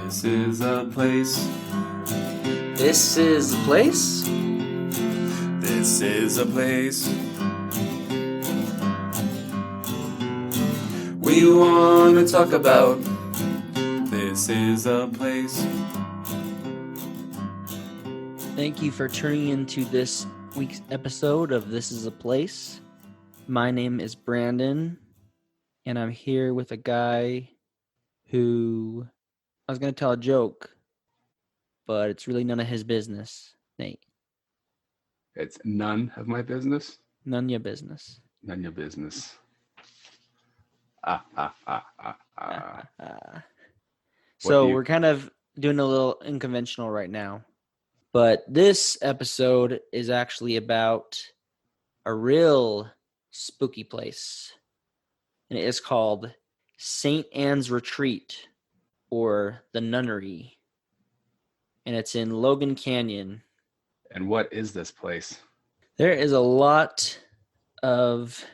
This is a place. This is the place? This is a place. We want to talk about. This is a place. Thank you for tuning into this week's episode of This is a Place. My name is Brandon, and I'm here with a guy who I was going to tell a joke, but it's really none of his business. Nate. It's none of my business. None of your business. None of your business. So we're kind of doing a little unconventional right now. But this episode is actually about a real spooky place. And it is called St. Anne's Retreat, or the Nunnery. And it's in Logan Canyon. And what is this place? There is a lot of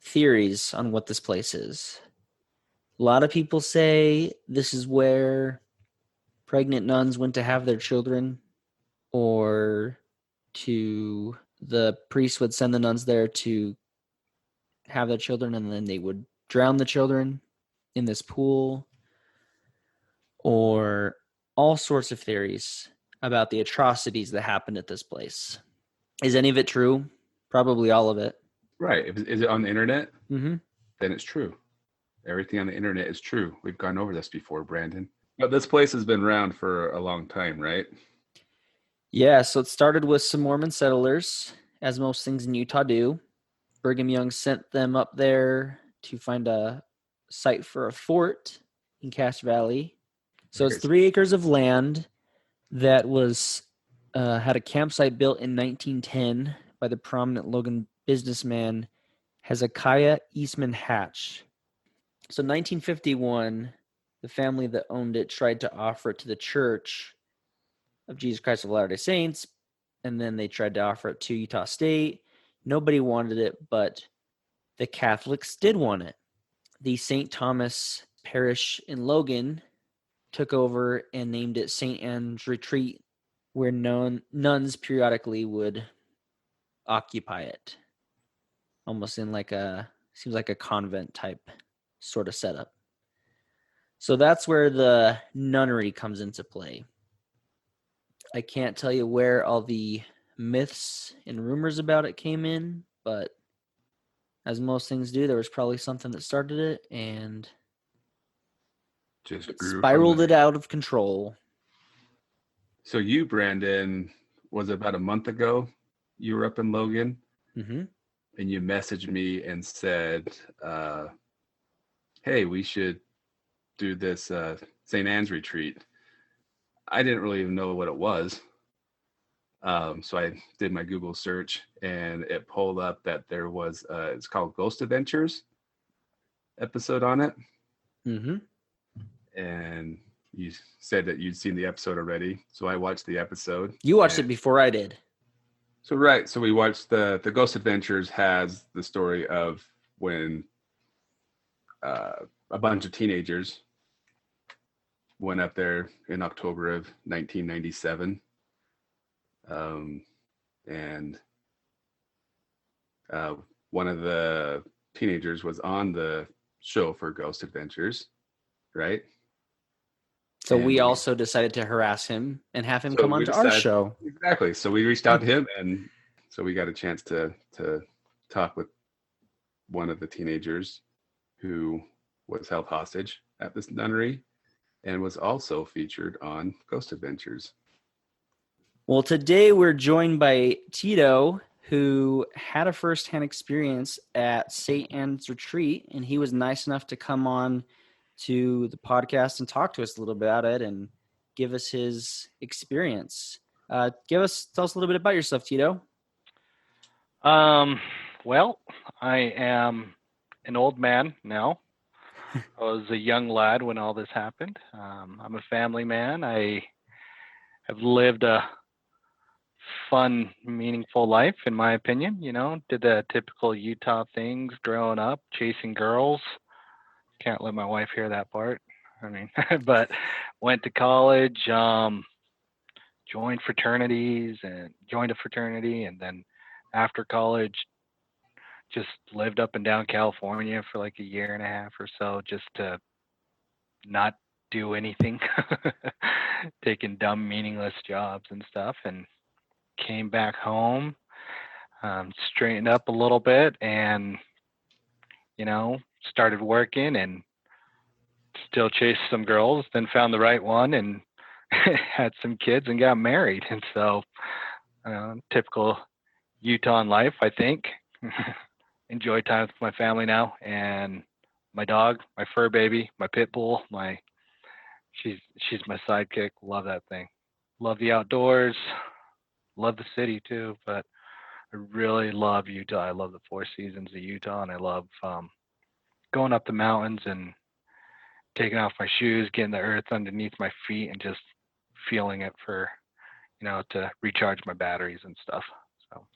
theories on what this place is. A lot of people say this is where pregnant nuns went to have their children, or the priest would send the nuns there to have their children, and then they would drown the children in this pool, or all sorts of theories about the atrocities that happened at this place. Is any of it true? Probably all of it. Right. Is it on the internet? Mm-hmm. Then it's true. Everything on the internet is true. We've gone over this before, Brandon. But this place has been around for a long time, right? Yeah, so it started with some Mormon settlers, as most things in Utah do. Brigham Young sent them up there to find a site for a fort in Cache Valley. So it's 3 acres of land that was had a campsite built in 1910 by the prominent Logan businessman Hezekiah Eastman Hatch. So 1951, the family that owned it tried to offer it to the Church of Jesus Christ of Latter-day Saints, and then they tried to offer it to Utah State. Nobody wanted it, but the Catholics did want it. The St. Thomas Parish in Logan took over and named it St. Anne's Retreat, where nuns periodically would occupy it, almost in seems like a convent type sort of setup. So that's where the nunnery comes into play. I can't tell you where all the myths and rumors about it came in, but as most things do, there was probably something that started it and Just it grew spiraled it out of control. So you, Brandon, was about a month ago, you were up in Logan, Mm-hmm. and you messaged me and said, hey, we should do this St. Anne's retreat. I didn't really even know what it was. So I did my Google search, and it pulled up that there was, it's called Ghost Adventures episode on it. Mm-hmm. And you said that you'd seen the episode already. So I watched the episode. You watched it before I did. So we watched the Ghost Adventures has the story of when a bunch of teenagers went up there in October of 1997. And one of the teenagers was on the show for Ghost Adventures, right? So we also decided to harass him and have him So come on to our show. Exactly. So we reached out to him, and so we got a chance to talk with one of the teenagers who was held hostage at this nunnery and was also featured on Ghost Adventures. Well, today we're joined by Tito, who had a firsthand experience at St. Anne's Retreat, and he was nice enough to come on to the podcast and talk to us a little bit about it and give us his experience. Tell us a little bit about yourself, Tito. Well, I am an old man now. I was a young lad when all this happened. I'm a family man. I have lived a fun, meaningful life, in my opinion. Did the typical Utah things growing up, chasing girls. Can't let my wife hear that part. I mean, but went to college, joined fraternities and joined a fraternity. And then after college, just lived up and down California for like a year and a half or so, just to not do anything, taking dumb, meaningless jobs and stuff, and came back home, straightened up a little bit, and started working and still chased some girls, then found the right one and had some kids and got married. And so, typical Utah life, I think. Enjoy time with my family now, and my dog, my fur baby, my pit bull, she's my sidekick. Love that thing. Love the outdoors. Love the city too, but I really love Utah. I love the four seasons of Utah, and I love going up the mountains and taking off my shoes, getting the earth underneath my feet, and just feeling it for, to recharge my batteries and stuff. So,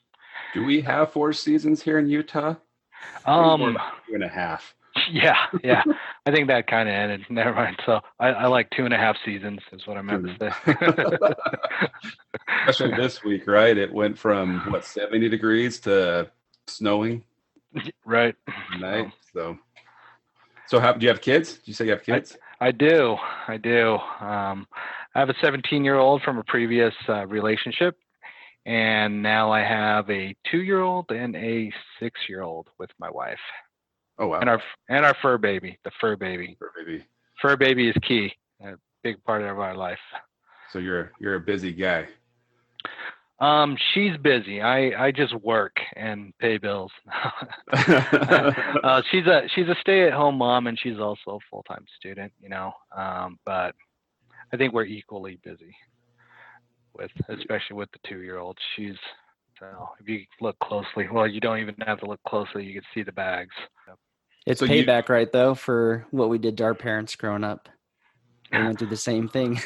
do we have 4 seasons here in Utah? More like 2.5. Yeah. I think that kind of ended. Never mind. So I like 2.5 seasons is what I meant to say. Especially this week, right? It went from 70 degrees to snowing. Right. Night. So do you have kids? Did you say you have kids? I do. I have a 17-year-old from a previous relationship, and now I have a 2-year-old and a 6-year-old with my wife. Oh wow! And our fur baby, the fur baby. Fur baby is key, a big part of our life. So you're a busy guy. She's busy. I just work and pay bills. She's a stay-at-home mom, and she's also a full-time student. But I think we're equally busy especially with the 2-year-old. So if you look closely, well, you don't even have to look closely. You can see the bags. It's payback, right, though, for what we did to our parents growing up. They went through the same thing.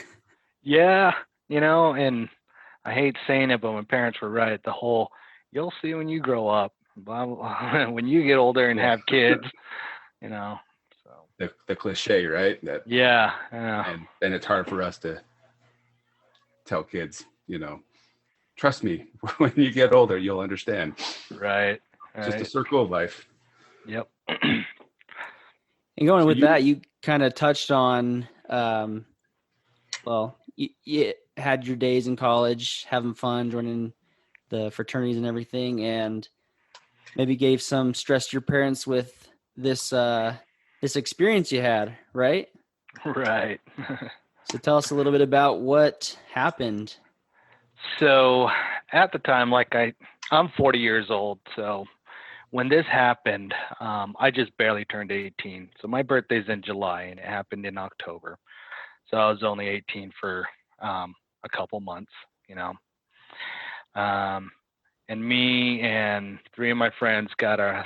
Yeah, and I hate saying it, but my parents were right. The whole, you'll see when you grow up, blah, blah, blah, when you get older and have kids, So the cliche, right? Yeah. And it's hard for us to tell kids, trust me, when you get older, you'll understand. Right. Just a circle of life. Yep. And going with that, you kind of touched on, you had your days in college, having fun, joining the fraternities and everything, and maybe gave some stress to your parents with this experience you had, right? Right. So tell us a little bit about what happened. So at the time, I'm 40 years old. So when this happened, I just barely turned 18. So my birthday's in July, and it happened in October. So I was only 18 for a couple months, and me and 3 of my friends got a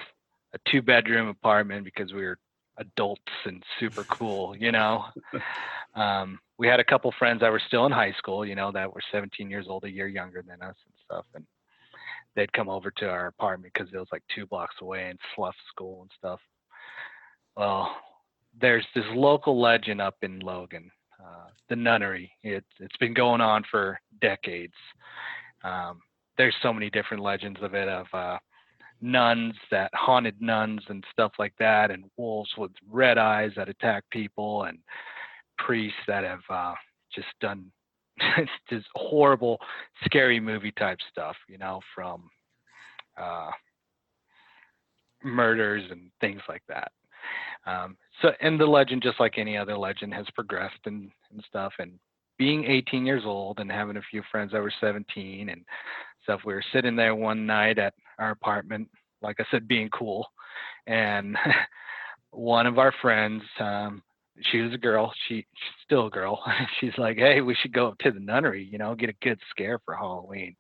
2-bedroom apartment because we were adults and super cool, We had a couple friends that were still in high school, that were 17 years old, a year younger than us and stuff. And they'd come over to our apartment because it was like 2 blocks away and Slough School and stuff. Well, there's this local legend up in Logan, the nunnery. It's been going on for decades. There's so many different legends of it, of haunted nuns and stuff like that, and wolves with red eyes that attack people, and priests that have just done just horrible, scary movie type stuff, from murders and things like that. And the legend, just like any other legend, has progressed and stuff. And being 18 years old and having a few friends that were 17 and stuff, we were sitting there one night at our apartment, like I said, being cool. And one of our friends, she was a girl, she's still a girl. She's like, hey, we should go up to the nunnery, get a good scare for Halloween.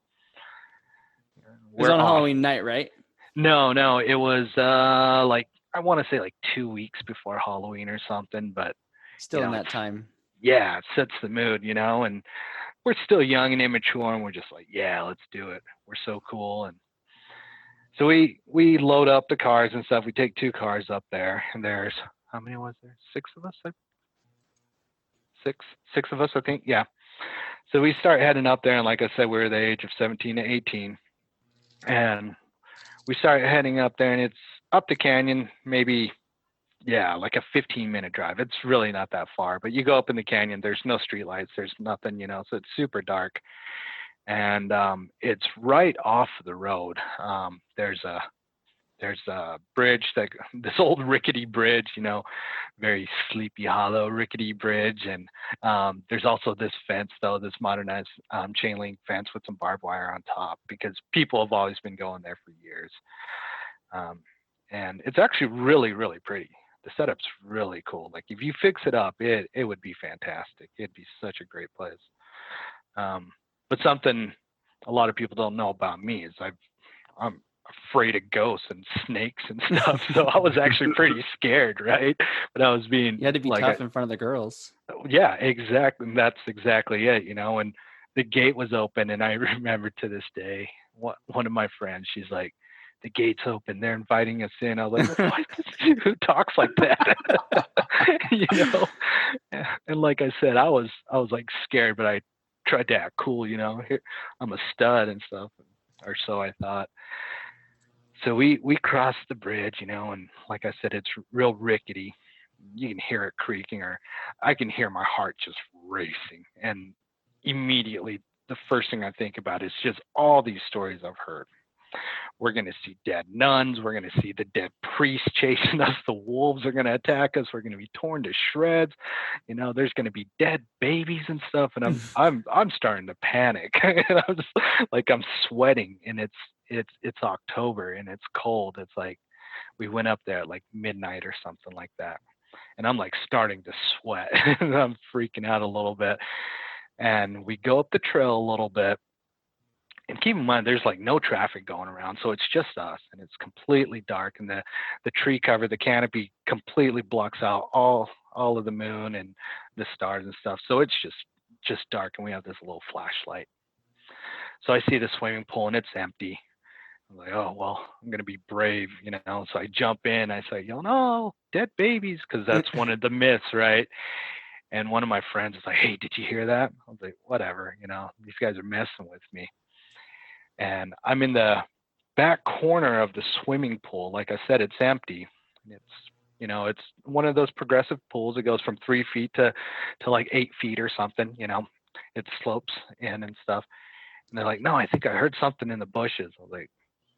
It was on Halloween night, right? No, it was I want to say 2 weeks before Halloween or something, but still in that time. Yeah, it sets the mood, and we're still young and immature, and we're just like, yeah, let's do it. We're so cool. And so we load up the cars and stuff. We take 2 cars up there, and there's, how many was there? 6 of us? six of us, I think. Yeah. So we start heading up there, and like I said, we were the age of 17 to 18, and we started heading up there, and it's up the canyon, maybe, yeah, like a 15-minute drive. It's really not that far, but you go up in the canyon, there's no streetlights, there's nothing, so it's super dark, and it's right off the road. There's a bridge, this old rickety bridge, very Sleepy Hollow rickety bridge. And there's also this fence, though, this modernized chain link fence with some barbed wire on top, because people have always been going there for years. And it's actually really, really pretty. The setup's really cool. Like, if you fix it up, it would be fantastic. It'd be such a great place. But something a lot of people don't know about me is I'm afraid of ghosts and snakes and stuff. So I was actually pretty scared, right? But I was being, You had to be like, tough in front of the girls. Yeah, exactly. And that's exactly it, and the gate was open, and I remember to this day, one of my friends, she's like, "The gate's open, they're inviting us in." I was like, "What? Who talks like that?" And like I said, I was like scared, but I tried to act cool, Here, I'm a stud and stuff, or so I thought. So we crossed the bridge, and like I said, it's real rickety. You can hear it creaking, or I can hear my heart just racing. And immediately, the first thing I think about is just all these stories I've heard. We're going to see dead nuns. We're going to see the dead priests chasing us. The wolves are going to attack us. We're going to be torn to shreds. There's going to be dead babies and stuff. And I'm starting to panic. And I'm just like, I'm sweating, and it's October, and it's cold. It's like we went up there at like midnight or something like that. And I'm like starting to sweat. And I'm freaking out a little bit. And we go up the trail a little bit. And keep in mind, there's like no traffic going around. So it's just us, and it's completely dark. And the tree cover, the canopy completely blocks out all of the moon and the stars and stuff. So it's just dark. And we have this little flashlight. So I see the swimming pool, and it's empty. I'm like, oh, well, I'm going to be brave, So I jump in. I say, no, dead babies, because that's one of the myths, right? And one of my friends is like, hey, did you hear that? I was like, whatever, these guys are messing with me. And I'm in the back corner of the swimming pool. Like I said, it's empty. It's, it's one of those progressive pools. It goes from 3 feet to like 8 feet or something, It slopes in and stuff. And they're like, no, I think I heard something in the bushes. I was like,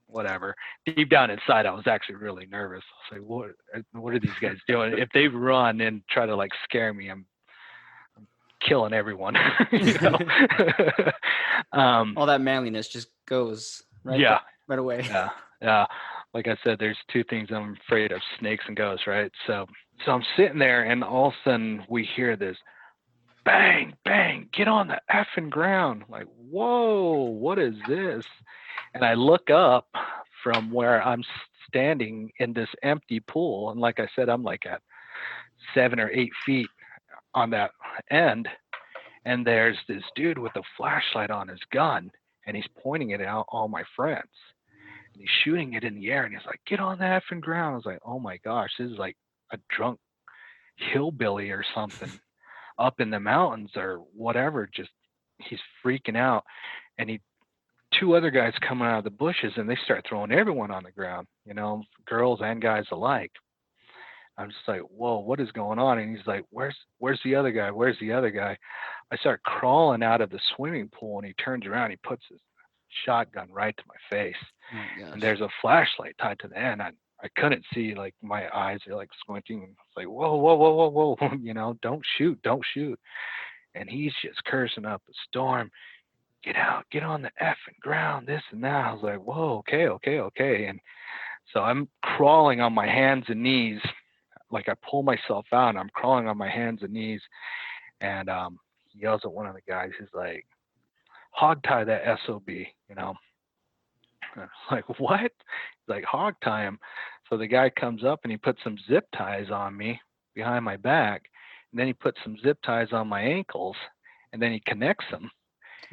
whatever. Deep down inside, I was actually really nervous. I was like, what are these guys doing? If they run and try to like scare me, I'm killing everyone. All that manliness just goes right away. Yeah. Like I said, there's two things I'm afraid of: snakes and ghosts, right? So I'm sitting there, and all of a sudden we hear this bang, bang, get on the effing ground. Like, whoa, what is this? And I look up from where I'm standing in this empty pool. And like I said, I'm like at 7 or 8 feet on that end. And there's this dude with a flashlight on his gun, and he's pointing it at all my friends. And he's shooting it in the air, and he's like, get on the effing ground. I was like, oh my gosh, this is like a drunk hillbilly or something up in the mountains or whatever. Just, he's freaking out. And two other guys coming out of the bushes, and they start throwing everyone on the ground, girls and guys alike. I'm just like, whoa, what is going on? And he's like, where's the other guy? Where's the other guy? I start crawling out of the swimming pool, and he turns around, he puts his shotgun right to my face. Oh, and there's a flashlight tied to the end. I couldn't see, like, my eyes are like squinting. It's like, whoa, don't shoot. And he's just cursing up a storm. Get out, get on the effing ground, this and that. I was like, whoa, okay. And so I'm crawling on my hands and knees. Like, I pull myself out, and I'm crawling on my hands and knees. And he yells at one of the guys. He's like, hog tie that SOB, I'm like, what? He's like, hog tie him. So the guy comes up, and he puts some zip ties on me behind my back. And then he puts some zip ties on my ankles, and then he connects them.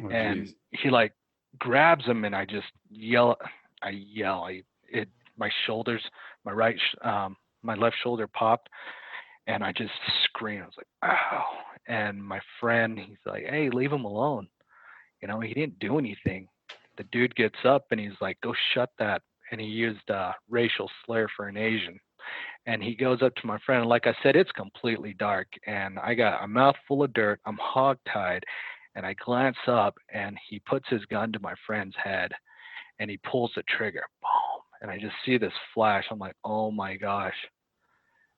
Oh, and geez. He like grabs them, and I just yell. My shoulders, my left shoulder popped, And I just screamed. I was like, ow. And my friend, he's like, hey, leave him alone. He didn't do anything. The dude gets up and he's like, go shut that. And he used a racial slur for an Asian. And he goes up to my friend. And like I said, it's completely dark. And I got a mouthful of dirt. I'm hogtied. And I glance up and he puts his gun to my friend's head and he pulls the trigger. Boom. And I just see this flash. I'm like, oh my gosh,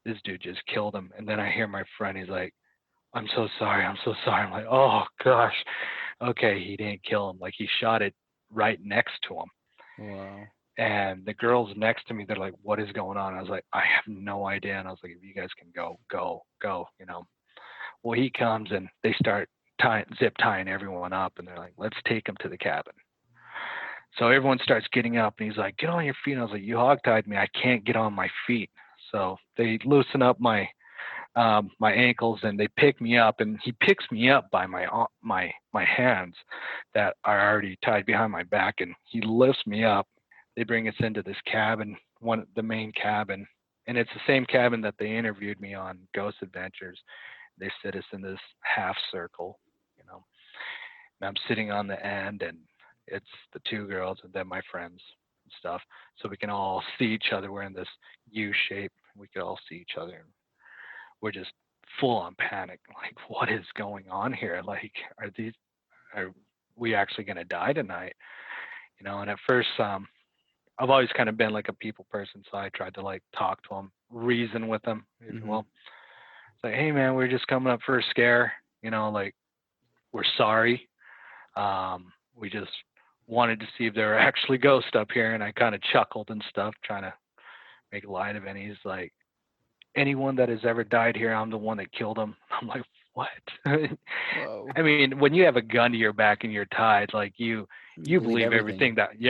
this dude just killed him. And then I hear my friend, he's like, I'm so sorry. I'm so sorry. I'm like, oh gosh. Okay, he didn't kill him. Like he shot it right next to him. Wow. And the girls next to me, they're like, what is going on? I was like, I have no idea. And I was like, if you guys can go. Well, he comes and they start zip tying everyone up. And they're like, let's take him to the cabin. So everyone starts getting up and he's like, get on your feet. And I was like, you hogtied me. I can't get on my feet. So they loosen up my ankles and they pick me up, and he picks me up by my hands that are already tied behind my back, and he lifts me up. They bring us into this cabin, the main cabin, and it's the same cabin that they interviewed me on Ghost Adventures. They sit us in this half circle, and I'm sitting on the end, and it's the two girls and then my friends and stuff, so we can all see each other. We're in this U shape. We could all see each other. We're just full on panic. Like, what is going on here? Like, are we actually going to die tonight? And at first, I've always kind of been like a people person. So I tried to like talk to them, reason with them, if you will. It's like, hey man, we're just coming up for a scare. Like, we're sorry. We just wanted to see if there are actually ghosts up here. And I kind of chuckled and stuff, trying to make light of it. And he's like, anyone that has ever died here, I'm the one that killed them. I'm like, what? Whoa. I mean, when you have a gun to your back and you're tied, like you believe everything that,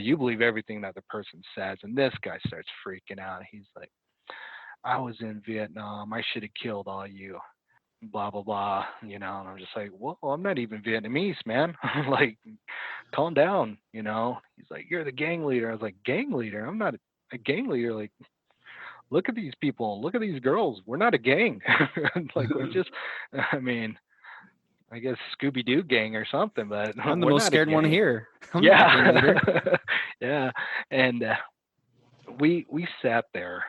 you believe everything that the person says. And this guy starts freaking out. He's like, I was in Vietnam. I should have killed all you, blah, blah, blah. And I'm just like, well, I'm not even Vietnamese, man. Like, calm down. He's like, you're the gang leader. I was like, gang leader? I'm not a gang leader. Like, look at these people, look at these girls. We're not a gang. Like, we're just, I mean, I guess Scooby-Doo gang or something, but I'm the most scared one here. Yeah. Yeah. And we sat there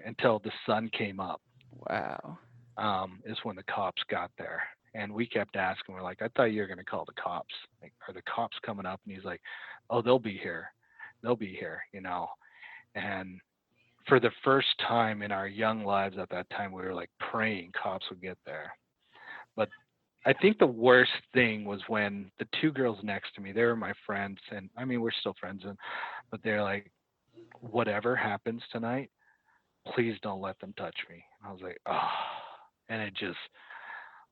until the sun came up. Wow. Is when the cops got there. And we kept asking, we're like, I thought you were going to call the cops. Like, are the cops coming up? And he's like, oh, they'll be here. And for the first time in our young lives at that time, we were like praying cops would get there. But I think the worst thing was when the two girls next to me, they were my friends. And I mean, we're still friends, but they're like, whatever happens tonight, please don't let them touch me. And I was like, oh, and it just,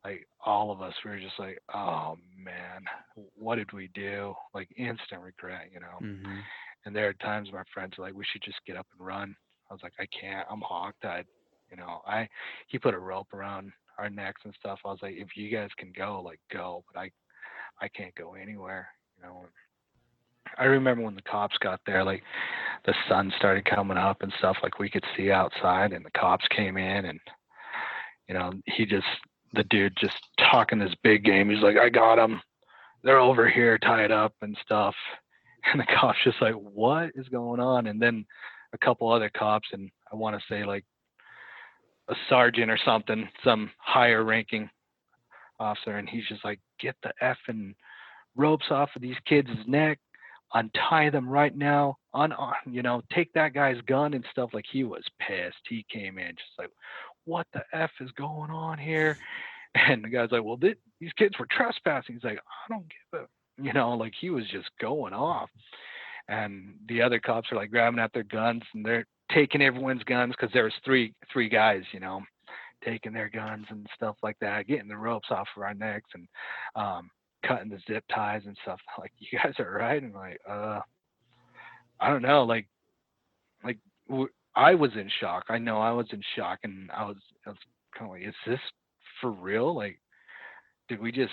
like, all of us, we were just like, oh man, what did we do? Like, instant regret, And there are times my friends are like, we should just get up and run. I was like, I can't. I'm hogtied. He put a rope around our necks and stuff. I was like, if you guys can go, like, go. But I can't go anywhere. I remember when the cops got there, like, the sun started coming up and stuff. Like, we could see outside, and the cops came in, and the dude just talking this big game. He's like, I got them. They're over here tied up and stuff. And the cops just like, what is going on? And then a couple other cops, and I want to say like a sergeant or something, some higher ranking officer, and he's just like, get the effing ropes off of these kids' neck, untie them right now, take that guy's gun and stuff. Like, he was pissed. He came in just like, what the F is going on here? And the guy's like, well, these kids were trespassing. He's like, I don't give a, like, he was just going off. And the other cops are like grabbing at their guns, and they're taking everyone's guns, because there was three guys, taking their guns and stuff like that, getting the ropes off of our necks and cutting the zip ties and stuff. Like, you guys are right. And like, I don't know, like I was in shock. I know I was in shock, and I was kind of like, is this for real? Like, did we just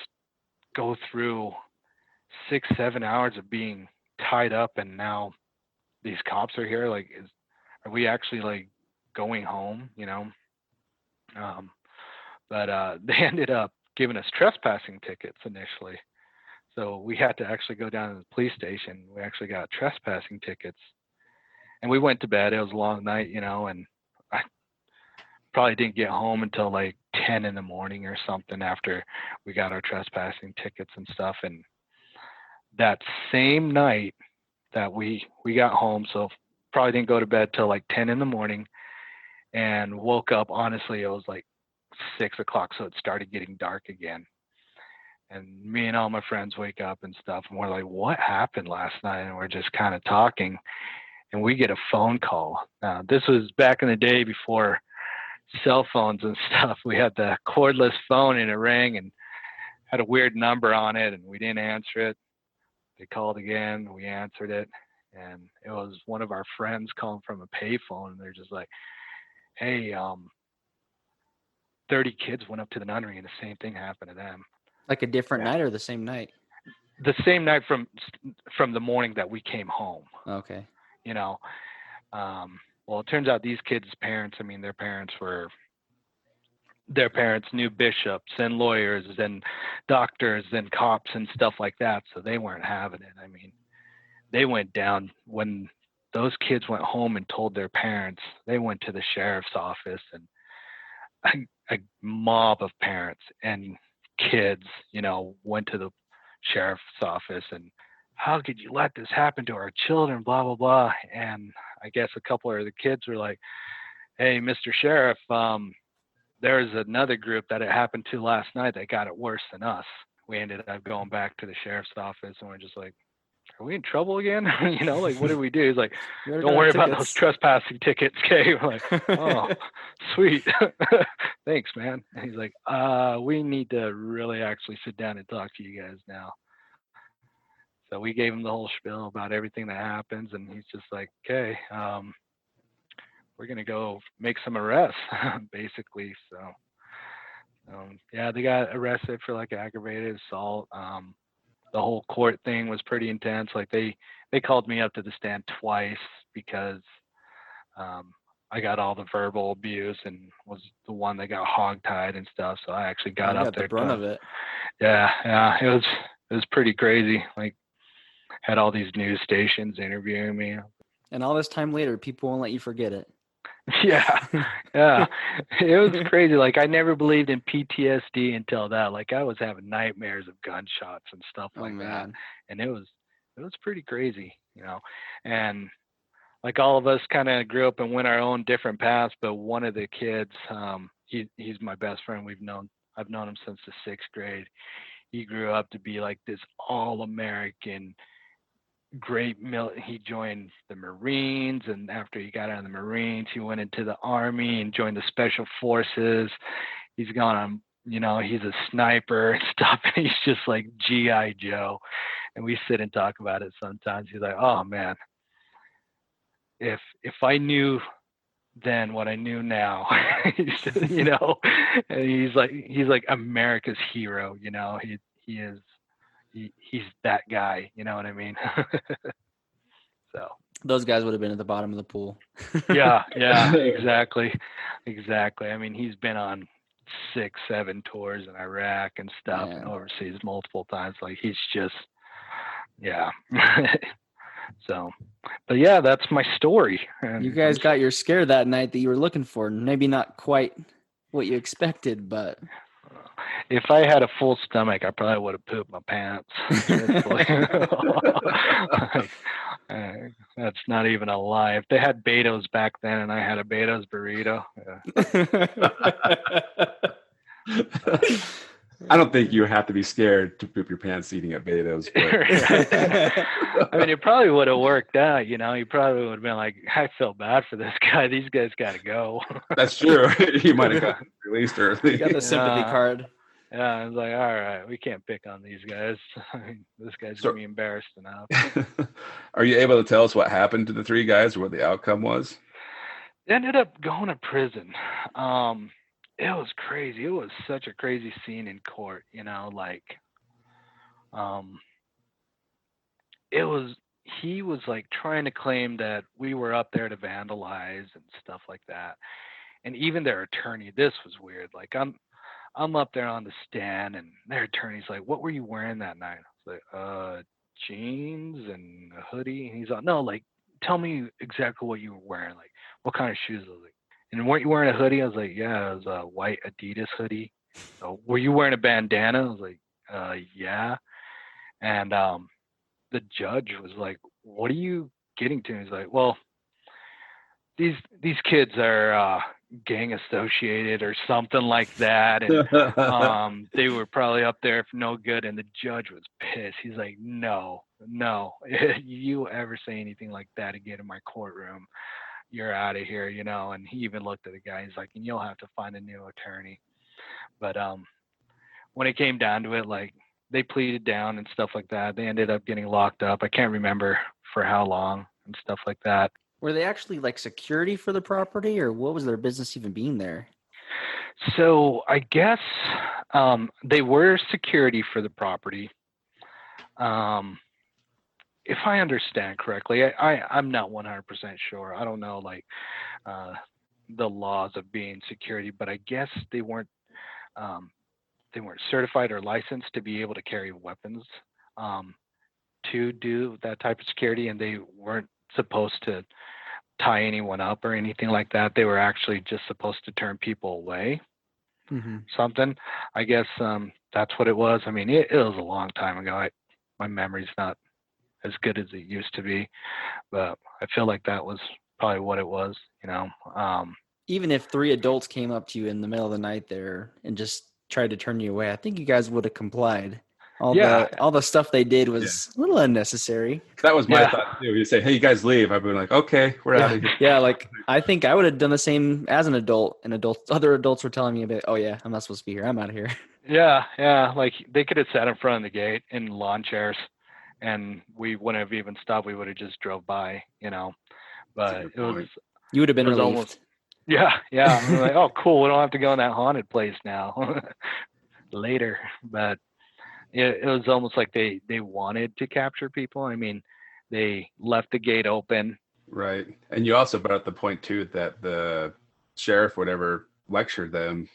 go through 6-7 hours of being tied up, and now these cops are here? Like, are we actually like going home? But they ended up giving us trespassing tickets initially. So we had to actually go down to the police station. We actually got trespassing tickets, and we went to bed. It was a long night, and I probably didn't get home until like 10 in the morning or something after we got our trespassing tickets and stuff. And that same night that we got home, so probably didn't go to bed till like 10 in the morning, and woke up. Honestly, it was like 6 o'clock, so it started getting dark again. And me and all my friends wake up and stuff, and we're like, what happened last night? And we're just kind of talking, and we get a phone call. This was back in the day before cell phones and stuff. We had the cordless phone, and it rang and had a weird number on it, and we didn't answer it. They called again, we answered it, and it was one of our friends calling from a payphone. And they're just like, hey, 30 kids went up to the nunnery, and the same thing happened to them. Like a different night or the same night? The same night from the morning that we came home. Okay. Well, it turns out these kids' parents, their parents knew bishops and lawyers and doctors and cops and stuff like that, so they weren't having it. They went down when those kids went home and told their parents. They went to the sheriff's office, and a mob of parents and kids, went to the sheriff's office, and how could you let this happen to our children, blah, blah, blah. And I guess a couple of the kids were like, hey, Mr. Sheriff, there's another group that it happened to last night that got it worse than us. We ended up going back to the sheriff's office, and we're just like, are we in trouble again? Like, what did we do? He's like, don't worry about those trespassing tickets, okay? We're like, oh, sweet. Thanks, man. And he's like, we need to really actually sit down and talk to you guys now. So we gave him the whole spiel about everything that happens, and he's just like, okay, we're going to go make some arrests, basically. So, yeah, they got arrested for like aggravated assault. The whole court thing was pretty intense. Like they called me up to the stand twice because I got all the verbal abuse and was the one that got hogtied and stuff. So I actually got up there. The brunt of it. Yeah, it was pretty crazy. Like, had all these news stations interviewing me. And all this time later, people won't let you forget it. Yeah. It was crazy. Like, I never believed in PTSD until that. Like, I was having nightmares of gunshots and stuff like that. And it was pretty crazy, And like, all of us kind of grew up and went our own different paths. But one of the kids, he's my best friend. I've known him since the 6th grade. He grew up to be like this all-American he joined the Marines, and after he got out of the Marines, he went into the Army and joined the Special Forces. He's gone on, he's a sniper and stuff, and he's just like G.I. Joe. And we sit and talk about it sometimes. He's like, oh man, if I knew then what I knew now, and he's like America's hero, he's that guy, you know what I mean? So those guys would have been at the bottom of the pool. yeah, exactly. He's been on 6-7 tours in Iraq and stuff, and overseas multiple times. Like, he's just, yeah. So, but yeah, that's my story. And you guys got your scare that night that you were looking for. Maybe not quite what you expected, but if I had a full stomach, I probably would have pooped my pants. That's not even a lie. If they had Beto's back then and I had a Beto's burrito. Yeah. I don't think you have to be scared to poop your pants eating at Beto's. It probably would have worked out. You probably would have been like, I feel bad for this guy. These guys got to go. That's true. He might have gotten released early. You got the sympathy card. Yeah, I was like, all right, we can't pick on these guys. This guy's going to be embarrassed enough. Are you able to tell us what happened to the 3 guys or what the outcome was? They ended up going to prison. It was crazy. It was such a crazy scene in court, he was like trying to claim that we were up there to vandalize and stuff like that. And even their attorney, this was weird. Like I'm up there on the stand, and their attorney's like, "What were you wearing that night?" I was like, jeans and a hoodie." And he's like, "No, like, tell me exactly what you were wearing. Like, what kind of shoes?" I was like, "And weren't you wearing a hoodie?" I was like, "Yeah, it was a white Adidas hoodie." So, "Were you wearing a bandana?" I was like, "Yeah." And the judge was like, "What are you getting to?" He's like, "Well, these kids are gang associated or something like that, and they were probably up there for no good." And the judge was pissed. He's like, no, you ever say anything like that again in my courtroom, you're out of here, you know. And he even looked at the guy. He's like, "And you'll have to find a new attorney." But when it came down to it, like, they pleaded down and stuff like that. They ended up getting locked up. I can't remember for how long and stuff like that. Were they actually like security for the property, or what was their business even being there? So I guess they were security for the property. If I understand correctly, I'm not 100% sure. I don't know, like, the laws of being security, but I guess they weren't certified or licensed to be able to carry weapons to do that type of security, and they weren't supposed to tie anyone up or anything like that. They were actually just supposed to turn people away. Something. I guess that's what it was. I mean, it was a long time ago. My memory's not as good as it used to be, but I feel like that was probably what it was, you know. Even if 3 adults came up to you in the middle of the night there and just tried to turn you away, I think you guys would have complied. All the stuff they did was a little unnecessary. That was my thought too. You say, "Hey, you guys leave." I'd be like, "Okay, we're out of here." Yeah, like I think I would have done the same as an adult, and other adults were telling me about, "Oh yeah, I'm not supposed to be here. I'm out of here." Yeah. Like, they could have sat in front of the gate in lawn chairs, and we wouldn't have even stopped. We would have just drove by, you know. But it was. You would have been relieved. Almost. Yeah. I'm like, "Oh, cool. We don't have to go in that haunted place now." Later, but. It was almost like they wanted to capture people. I mean, they left the gate open. Right. And you also brought up the point too that the sheriff would ever lecture them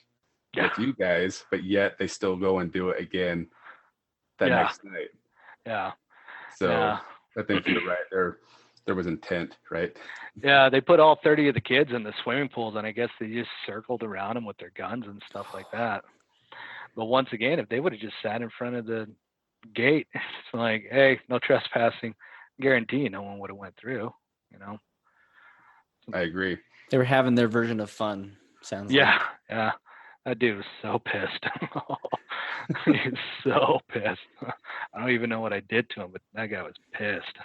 with you guys, but yet they still go and do it again that next night. Yeah. So I think you're right. There was intent, right? Yeah, they put all 30 of the kids in the swimming pools, and I guess they just circled around them with their guns and stuff like that. But once again, if they would have just sat in front of the gate, it's like, "Hey, no trespassing," guarantee no one would have went through, you know. I agree. They were having their version of fun, sounds like. Yeah. That dude was so pissed. He was so pissed. I don't even know what I did to him, but that guy was pissed.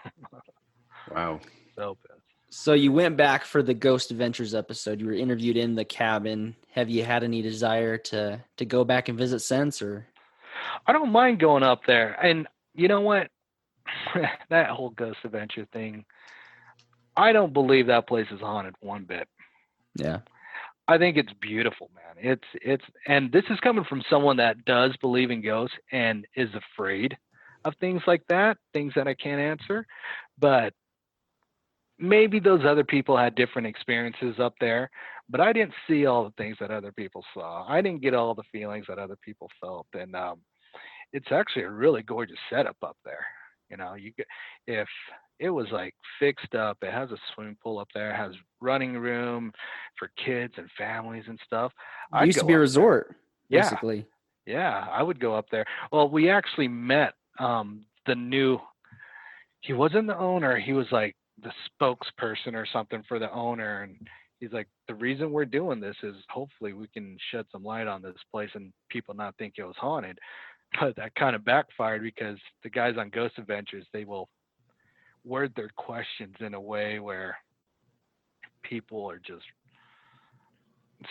Wow. So pissed. So you went back for the Ghost Adventures episode. You were interviewed in the cabin. Have you had any desire to go back and visit since, or? I don't mind going up there. And you know what? That whole Ghost Adventure thing, I don't believe that place is haunted one bit. Yeah. I think it's beautiful, man. It's and this is coming from someone that does believe in ghosts and is afraid of things like that, things that I can't answer. But maybe those other people had different experiences up there, but I didn't see all the things that other people saw. I didn't get all the feelings that other people felt. And it's actually a really gorgeous setup up there. You know, if it was like fixed up, it has a swimming pool up there, it has running room for kids and families and stuff. It used to be a resort, basically. Yeah, I would go up there. Well, we actually met he wasn't the owner, he was like the spokesperson or something for the owner, and he's like, "The reason we're doing this is hopefully we can shed some light on this place and people not think it was haunted." But that kind of backfired because the guys on Ghost Adventures, they will word their questions in a way where people are just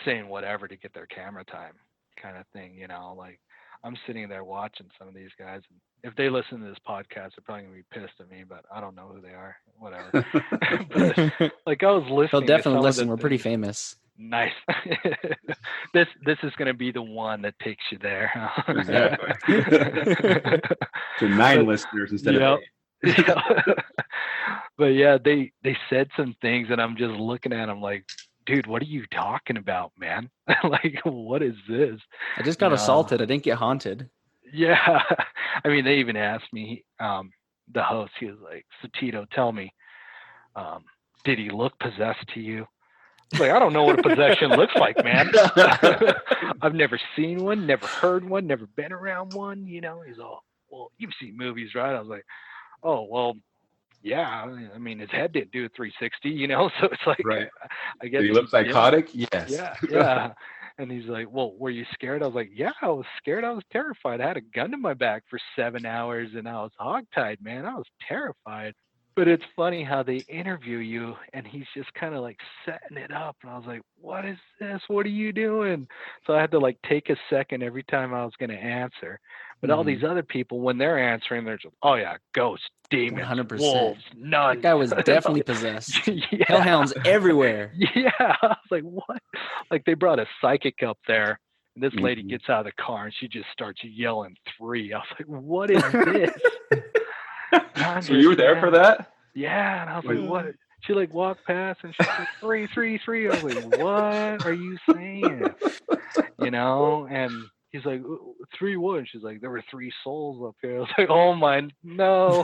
saying whatever to get their camera time, kind of thing, you know. Like, I'm sitting there watching some of these guys, and if they listen to this podcast, they're probably gonna be pissed at me, but I don't know who they are. Whatever. But, like, I was listening. They'll definitely listen. We're pretty famous. Nice. This is gonna be the one that takes you there. Exactly. To 9 listeners instead of 8. But yeah, they said some things, and I'm just looking at them like, dude, what are you talking about, man? Like, what is this? I just You got know? assaulted. I didn't get haunted. Yeah. I mean, they even asked me, the host, he was like, so Tito, tell me, did he look possessed to you? I was like, I don't know what a possession looks like, man. I've never seen one, never heard one, never been around one. You know, he's all, well, you've seen movies, right? I was like, oh, well, yeah. I mean, his head didn't do a 360, you know? So it's like, Right. I guess Did he look he did. psychotic? Yes. Yeah, yeah. And he's like, well, were you scared? I was like, yeah, I was scared. I was terrified. I had a gun to my back for 7 hours and I was hogtied, man. I was terrified. But it's funny how they interview you and he's just kind of like setting it up. And I was like, what is this? What are you doing? So I had to like take a second every time I was going to answer. But all these other people, when they're answering, they're just, oh yeah, ghosts, demons, 100%. wolves, nuns. That guy was definitely possessed. Yeah. Hellhounds everywhere. Yeah. I was like, what? Like they brought a psychic up there. And this lady Mhm. gets out of the car and she just starts yelling 3. I was like, what is this? So you were there for that? Yeah, and I was like, what? She like walked past and she's like 3, 3, 3. I was like, what are you saying? You know, and he's like, 3 what? And she's like, there were 3 souls up here. I was like, oh my, no.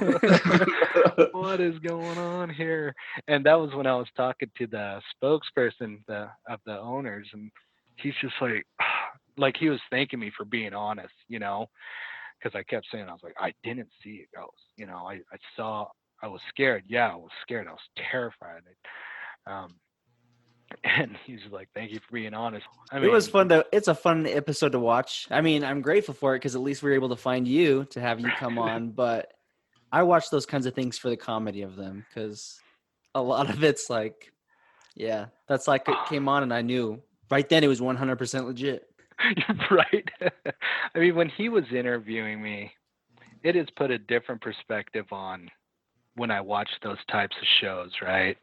What is going on here? And that was when I was talking to the spokesperson of the owners, and he's just like he was thanking me for being honest, you know, because I kept saying, I was like, I didn't see a ghost, you know, I was scared. Yeah, I was scared. I was terrified. And he's like, thank you for being honest. I mean, It was fun it's a fun episode to watch. I mean, I'm grateful for it because at least we were able to find you to have you come on, but I watch those kinds of things for the comedy of them because a lot of it's like, yeah, that's like it came on and I knew right then it was 100% legit. Right. I mean, when he was interviewing me, it has put a different perspective on when I watch those types of shows, right?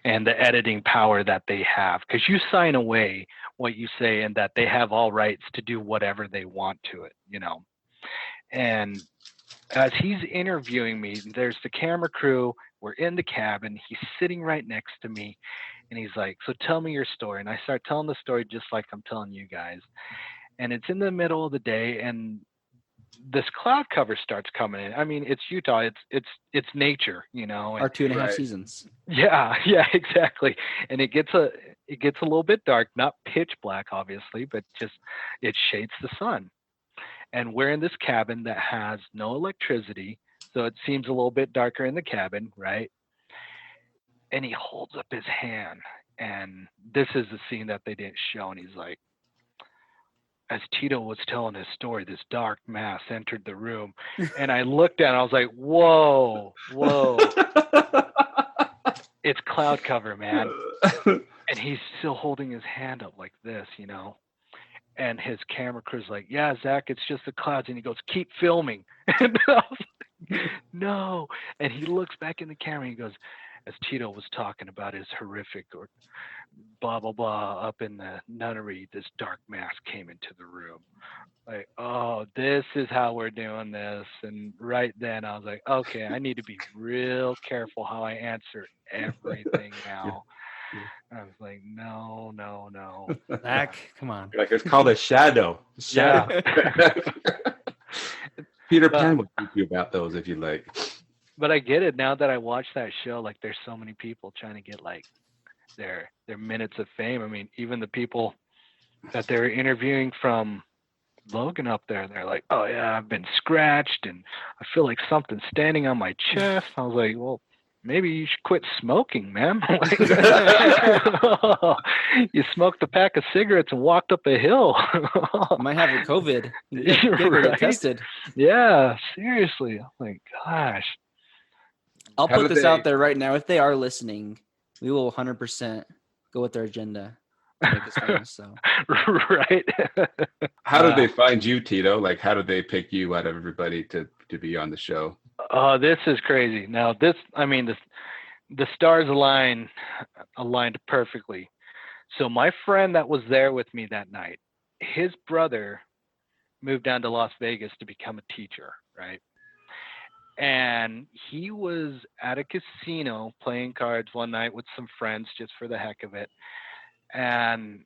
And the editing power that they have, because you sign away what you say and that they have all rights to do whatever they want to it, you know. And as he's interviewing me, there's the camera crew. We're in the cabin. He's sitting right next to me. And he's like, so tell me your story. And I start telling the story just like I'm telling you guys. And it's in the middle of the day and this cloud cover starts coming in. I mean, it's Utah. It's nature, you know. Our 2.5 Right. seasons. Yeah, exactly. And it gets a little bit dark, not pitch black, obviously, but just it shades the sun. And we're in this cabin that has no electricity, so it seems a little bit darker in the cabin, right? And he holds up his hand, and this is the scene that they didn't show, and he's like, as Tito was telling his story, this dark mass entered the room, and I looked at it, I was like, whoa, it's cloud cover, man. And he's still holding his hand up like this, you know. And his camera crew's like, yeah, Zach, it's just the clouds. And he goes, keep filming. And I was like, no. And he looks back in the camera and he goes, as Tito was talking about his horrific or blah, blah, blah, up in the nunnery, this dark mass came into the room. Like, oh, this is how we're doing this. And right then I was like, okay, I need to be real careful how I answer everything now. I was like, no. Zach, come on. Like it's called a shadow. Yeah. Peter Pan will teach you about those if you like. But I get it now that I watch that show. Like, there's so many people trying to get like their minutes of fame. I mean, even the people that they're interviewing from Logan up there, they're like, oh yeah, I've been scratched and I feel like something's standing on my chest. I was like, well, maybe you should quit smoking, man. You smoked a pack of cigarettes and walked up a hill. Might have the COVID. You're Go right. get tested. Yeah, seriously. I'm like, gosh. I'll How put did this they- out there right now. If they are listening, we will 100% go with their agenda to make us famous. So Right. How did they find you, Tito? Like, how did they pick you out of everybody to be on the show? Oh, this is crazy. Now, the stars aligned perfectly. So my friend that was there with me that night, his brother moved down to Las Vegas to become a teacher, right? And he was at a casino playing cards one night with some friends just for the heck of it. and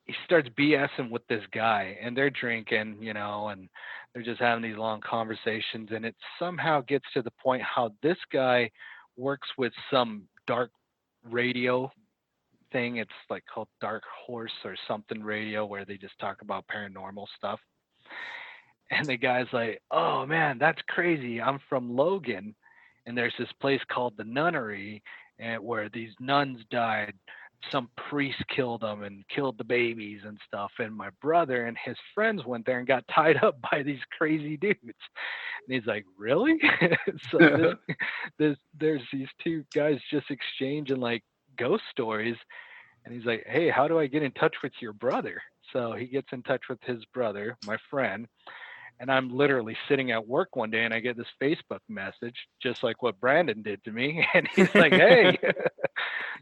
he starts BSing with this guy, and they're drinking, you know, and they're just having these long conversations, and it somehow gets to the point how this guy works with some dark radio thing. It's like called Dark Horse or something radio, where they just talk about paranormal stuff. And the guy's like, "Oh man, that's crazy. I'm from Logan, and there's this place called the Nunnery, and where these nuns died. Some priest killed them and killed the babies and stuff. And my brother and his friends went there and got tied up by these crazy dudes." And he's like, "Really?" So there's these two guys just exchanging like ghost stories. And he's like, "Hey, how do I get in touch with your brother?" So he gets in touch with his brother, my friend. And I'm literally sitting at work one day and I get this Facebook message, just like what Brandon did to me. And he's like, "Hey,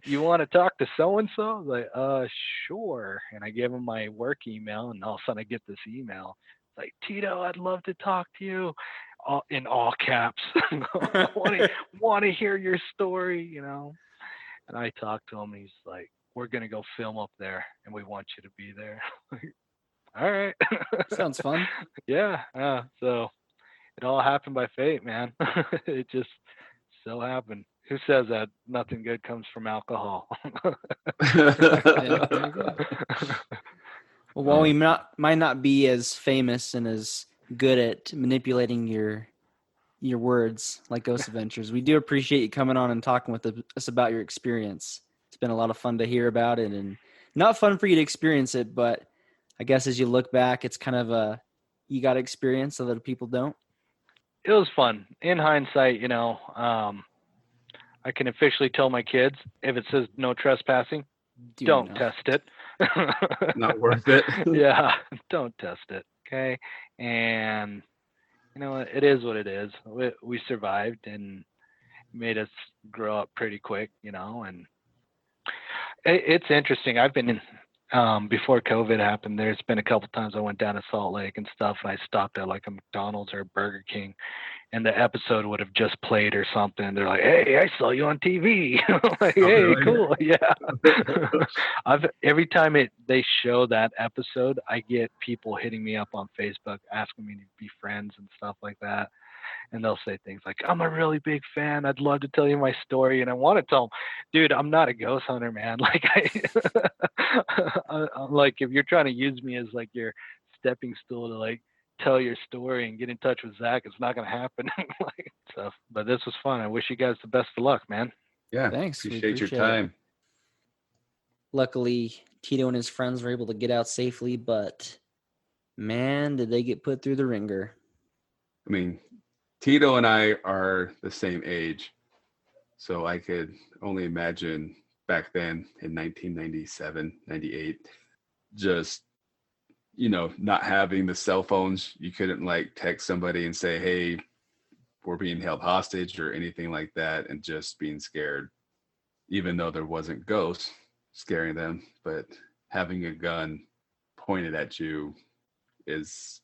you want to talk to so-and-so?" I was like, sure. And I give him my work email, and all of a sudden I get this email. It's like, "Tito, I'd love to talk to you," in all caps. "I want to hear your story, you know." And I talked to him, and he's like, "We're going to go film up there, and we want you to be there." All right. Sounds fun. Yeah. So it all happened by fate, man. It just so happened. Who says that nothing good comes from alcohol? Yeah, there you go. Well, while we might not be as famous and as good at manipulating your words like Ghost Adventures, we do appreciate you coming on and talking with us about your experience. It's been a lot of fun to hear about it, and not fun for you to experience it, but I guess as you look back, it's kind of you got experience so that people don't. It was fun. In hindsight, you know, I can officially tell my kids, if it says no trespassing, don't test it. Not worth it. Yeah, don't test it. Okay. And, you know, it is what it is. We survived and made us grow up pretty quick, you know, and it's interesting. I've been in, before COVID happened, there's been a couple times I went down to Salt Lake and stuff, and I stopped at like a McDonald's or a Burger King, and the episode would have just played or something. They're like, "Hey, I saw you on TV." I'm like, "Hey, really? cool, yeah." Every time they show that episode, I get people hitting me up on Facebook asking me to be friends and stuff like that. And they'll say things like, "I'm a really big fan. I'd love to tell you my story." And I want to tell them, "Dude, I'm not a ghost hunter, man. Like, I'm like, if you're trying to use me as like your stepping stool to like tell your story and get in touch with Zach, it's not going to happen." Like, so, but this was fun. I wish you guys the best of luck, man. Yeah. Thanks. Appreciate your time. Luckily, Tito and his friends were able to get out safely, but man, did they get put through the ringer. I mean, Tito and I are the same age, so I could only imagine back then in 1997, 98, just, you know, not having the cell phones. You couldn't like text somebody and say, "Hey, we're being held hostage," or anything like that, and just being scared, even though there wasn't ghosts scaring them, but having a gun pointed at you is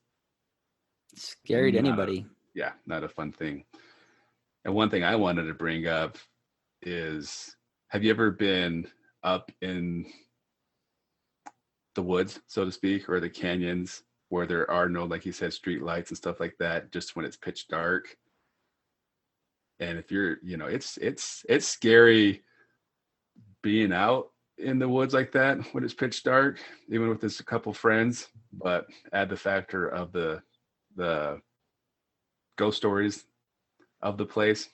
scary to anybody. Not a fun thing. And one thing I wanted to bring up is, have you ever been up in the woods, so to speak, or the canyons where there are no, like you said, street lights and stuff like that, just when it's pitch dark? And if you're, you know, it's scary being out in the woods like that when it's pitch dark, even with just a couple friends. But add the factor of the ghost stories of the place,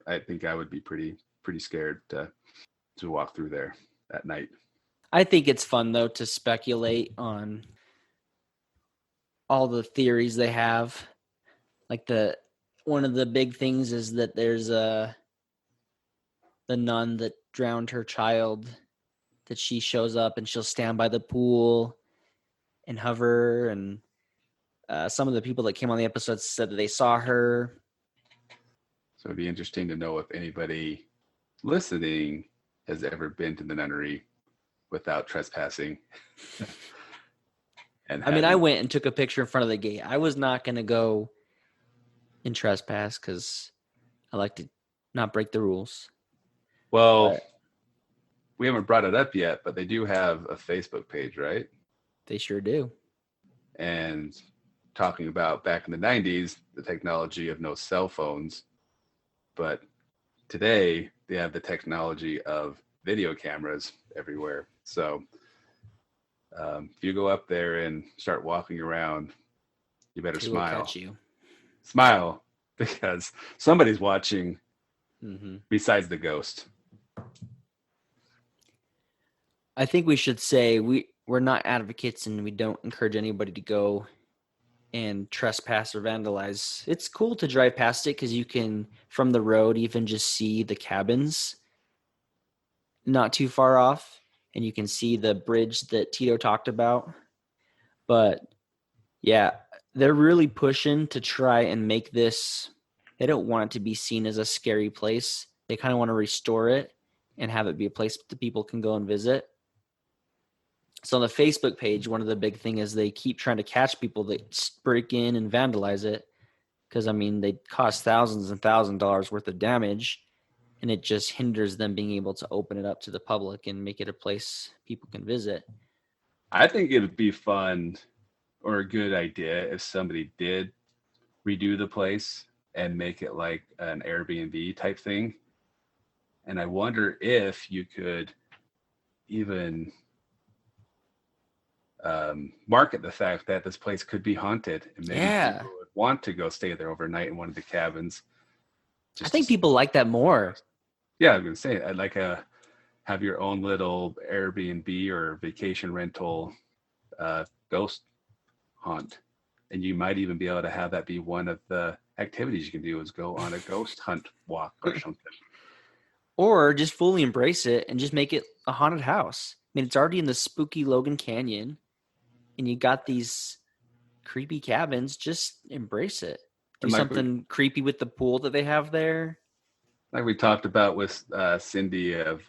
I think I would be pretty scared to walk through there at night. I think it's fun though to speculate on all the theories they have. Like one of the big things is that there's the nun that drowned her child, that she shows up and she'll stand by the pool and hover, and some of the people that came on the episode said that they saw her. So it'd be interesting to know if anybody listening has ever been to the nunnery without trespassing. And I mean, I went and took a picture in front of the gate. I was not going to go and trespass because I like to not break the rules. Well, we haven't brought it up yet, but they do have a Facebook page, right? They sure do. And talking about back in the 90s, the technology of no cell phones. But today, they have the technology of video cameras everywhere. So if you go up there and start walking around, you better They will smile. catch you. Smile, because somebody's watching Mm-hmm. besides the ghost. I think we should say we're not advocates and we don't encourage anybody to go and trespass or vandalize. It's cool to drive past it because you can, from the road, even just see the cabins not too far off, and you can see the bridge that Tito talked about. But yeah, they're really pushing to try and make this, they don't want it to be seen as a scary place. They kind of want to restore it and have it be a place that people can go and visit. So on the Facebook page, one of the big thing is they keep trying to catch people that break in and vandalize it. Because, I mean, they cost thousands and thousands of dollars worth of damage, and it just hinders them being able to open it up to the public and make it a place people can visit. I think it would be fun or a good idea if somebody did redo the place and make it like an Airbnb type thing. And I wonder if you could even market the fact that this place could be haunted, and maybe people would want to go stay there overnight in one of the cabins. I think people like that more. Yeah, I'm gonna say I'd like have your own little Airbnb or vacation rental ghost hunt, and you might even be able to have that be one of the activities you can do is go on a ghost hunt walk or something. Or just fully embrace it and just make it a haunted house. I mean, it's already in the spooky Logan Canyon, and you got these creepy cabins. Just embrace it. Do something creepy with the pool that they have there. Like we talked about with Cindy of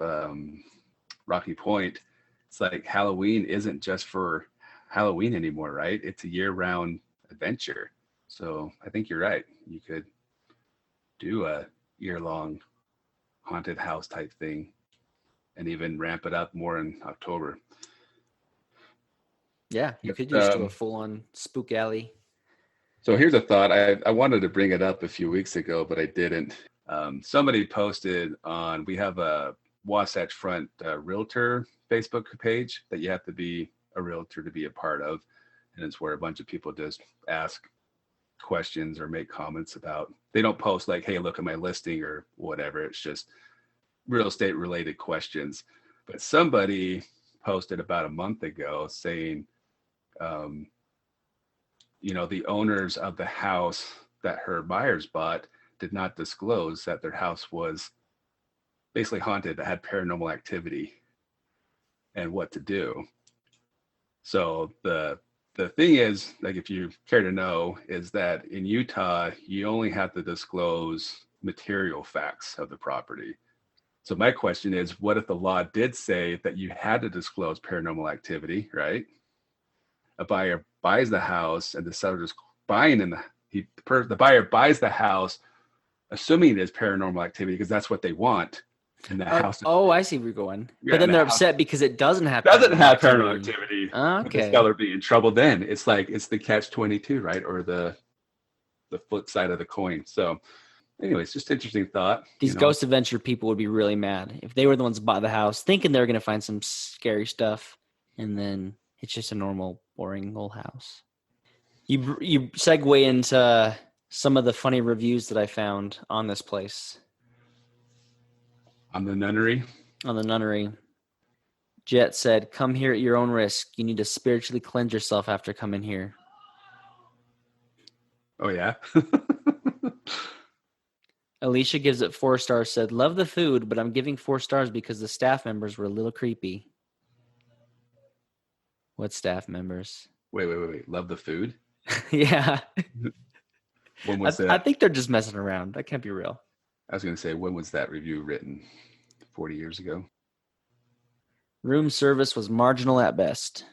Rocky Point, it's like Halloween isn't just for Halloween anymore, right? It's a year-round adventure. So I think you're right. You could do a year-long haunted house type thing and even ramp it up more in October. Yeah, you could just do a full-on spook alley. So here's a thought. I wanted to bring it up a few weeks ago, but I didn't. Somebody posted on, we have a Wasatch Front realtor Facebook page that you have to be a realtor to be a part of. And it's where a bunch of people just ask questions or make comments about, they don't post like, hey, look at my listing or whatever. It's just real estate related questions. But somebody posted about a month ago saying, the owners of the house that her buyers bought did not disclose that their house was basically haunted, that had paranormal activity, and what to do. So the thing is, like, if you care to know, is that in Utah, you only have to disclose material facts of the property. So my question is, what if the law did say that you had to disclose paranormal activity, right? A buyer buys the house and the seller is buying the buyer buys the house assuming it is paranormal activity because that's what they want. And the house. Oh, I see where you're going. Yeah, but then they're upset because it doesn't have paranormal activity. Okay. The seller be in trouble then. It's like, it's the catch-22, right? Or the flip side of the coin. So anyways, just interesting thought. These ghost adventure people would be really mad if they were the ones that bought the house thinking they were going to find some scary stuff, and then it's just a normal, boring old house. You segue into some of the funny reviews that I found on this place. On the nunnery? On the nunnery. Jet said, "Come here at your own risk. You need to spiritually cleanse yourself after coming here." Oh, yeah? Alicia gives it 4 stars, said, "Love the food, but I'm giving 4 stars because the staff members were a little creepy." What staff members? Wait. Love the food? Yeah. When was that? I think they're just messing around. That can't be real. I was going to say, when was that review written? 40 years ago? Room service was marginal at best.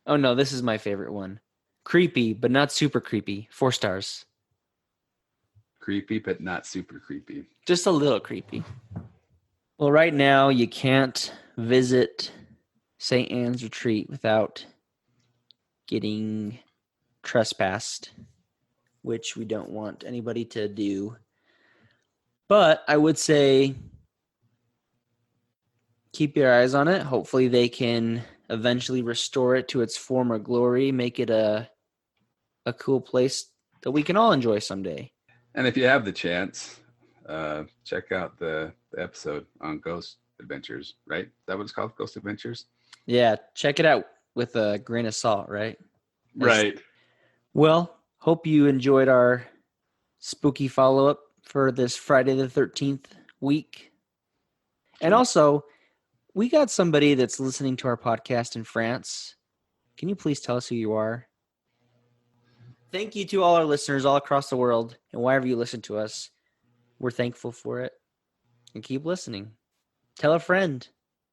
Oh, no, this is my favorite one. Creepy, but not super creepy. 4 stars. Creepy, but not super creepy. Just a little creepy. Well, right now you can't visit St. Anne's Retreat without getting trespassed, which we don't want anybody to do. But I would say keep your eyes on it. Hopefully they can eventually restore it to its former glory, make it a cool place that we can all enjoy someday. And if you have the chance, check out the episode on Ghost Adventures, right? Is that what it's called? Ghost Adventures? Yeah, check it out with a grain of salt, right? Right. Well, hope you enjoyed our spooky follow-up for this Friday the 13th week. And also, we got somebody that's listening to our podcast in France. Can you please tell us who you are? Thank you to all our listeners all across the world, and wherever you listen to us. We're thankful for it. And keep listening. Tell a friend.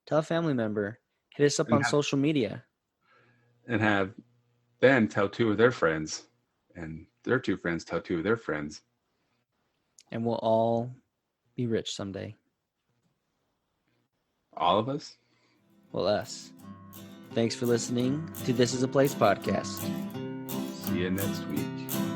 Tell a family member. Hit us up on social media. And have Ben tell 2 of their friends, and their 2 friends tell 2 of their friends. And we'll all be rich someday. All of us? Well, us. Thanks for listening to This Is a Place podcast. See you next week.